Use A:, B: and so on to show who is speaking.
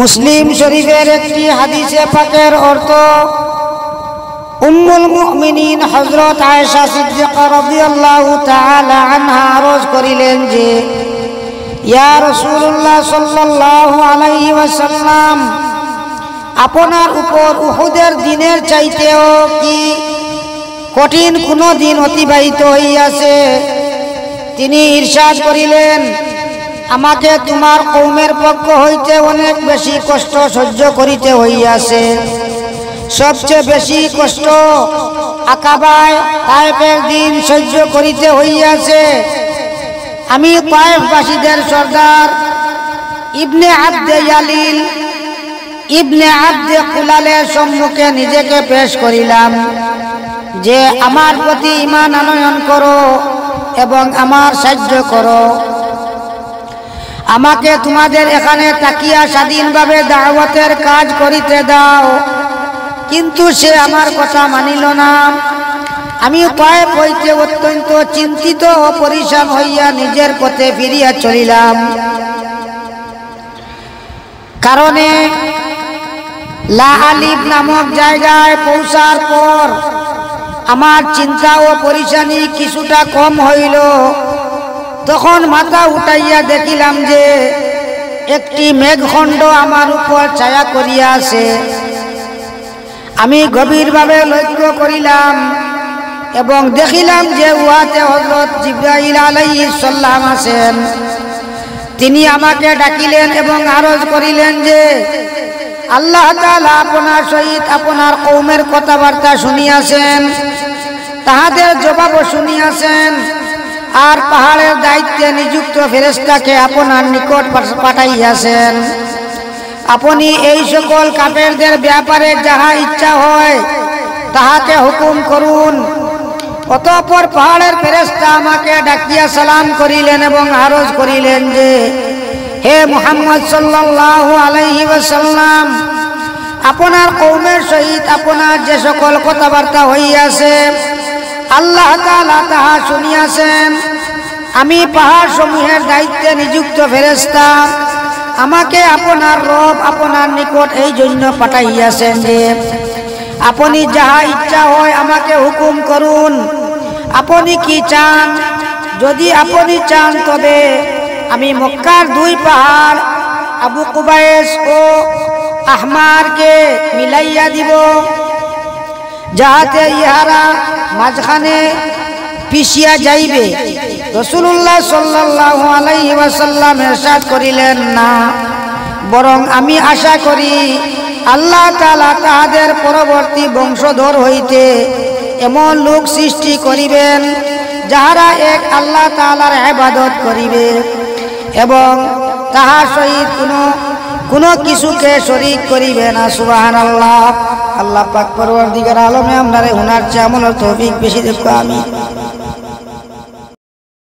A: মুসলিম শরীফের একটি হাদিসে পাকের অর্থ উম্মুল মুমিনিন হযরত আয়েশা সিদ্দিকা রাদিয়াল্লাহু তাআলা আনহা আরজ করিলেন যে ইয়া রাসূলুল্লাহ সাল্লাল্লাহু আলাইহি ওয়াসাল্লাম, আপনার উপর উহুদের দিনের চাইতেও কি কঠিন কোনো দিন অতিবাহিত হইয়াছে? তিনি ইরশাদ করিলেন, আমাকে তোমার কওমের পক্ষ হইতে অনেক বেশি কষ্ট সহ্য করিতে হইয়াছে। সবচেয়ে বেশি কষ্ট আকাবায় তায়েফের দিন সহ্য করিতে হইয়াছে। আমি তায়েফবাসীদের সর্দার ইবনে আব্দে ইয়ালিল ইবনে আব্দে কুলালের সম্মুখে নিজেকে পেশ করিলাম যে আমার প্রতি ঈমান আনয়ন করো এবং আমার সাহায্য করো। আমাকে তোমাদের এখানে তাকিয়া স্বাধীনভাবে দাওয়াতের কাজ করিতে দাও। কিন্তু সে আমার কথা মানিল না। আমি তায়েফ হইতে অত্যন্ত চিন্তিত ও পরিশ্রাম হইয়া নিজের পথে ফিরিয়া চলিলাম। কারণে লাহালিব নামক জায়গায় পৌঁছার পর আমার চিন্তা ও পরিশানি কিছুটা কম হইল। তখন মাথা উঠাইয়া দেখিলাম যে একটি মেঘখণ্ড আমার উপর ছায়া করিয়া আছে। আমি গভীরভাবে লক্ষ্য করিলাম এবং দেখিলাম যে উহাতে হযরত জিবরাইল আলাইহিস সালাম আছেন। তিনি আমাকে ডাকিলেন এবং আরজ করিলেন যে আল্লাহ তাআলা আপনার সহিত আপনার কওমের কথাবার্তা শুনিয়াছেন, তাহাদের জবাবও শুনিয়াছেন, আর পাহাড়ের দায়িত্বে নিযুক্ত ফেরেশতাকে আপনার নিকট পাঠাইয়াছেন। আপনি এই সকল কাফেরদের ব্যাপারে যাহা ইচ্ছা হয় তাহাকে হুকুম করুন। অতঃপর পাহাড়ের ফেরেশতা আমাকে ডাকিয়া সালাম করিলেন এবং আরজ করিলেন যে হে মুহাম্মদ সাল্লাল্লাহু আলাইহি ওয়াসাল্লাম, আপনার কওমের সহিত আপনার যে সকল কথাবার্তা হইয়াছে আল্লাহ তাআলা তাহা শুনিয়াছেন। আমি পাহাড় সমূহের দায়িত্বে নিযুক্ত ফেরেশতা, আমাকে আপনার রব আপনার নিকট এই জন্য পাঠাইয়াছেন যে আপনি যাহা ইচ্ছা হয় আমাকে হুকুম করুন। আপনি কি চান? যদি আপনি চান তবে আমি মক্কার দুই পাহাড় আবু কুবাইস ও আহমারকে মিলাইয়া দিব, যাহাতে ইহারা মাঝখানে পিছিয়া যাইবে। রাসূলুল্লাহ সাল্লাল্লাহু আলাইহি ওয়াসাল্লাম ইরশাদ করিলেন, না, বরং আমি আশা করি আল্লাহ তাআলা তাহাদের পরবর্তী বংশধর হইতে এমন লোক সৃষ্টি করিবেন যাহারা এক আল্লাহ তাআলার ইবাদত করিবে এবং তাহার সহিত কোনো কিছুকে শরীক করিবে না। সুবহানাল্লাহ। আল্লাহ পাক পরওয়ারদিগার আলমে আমরারে হুনার চেয়ে আমলের তৌফিক বেশি দেখো। আমি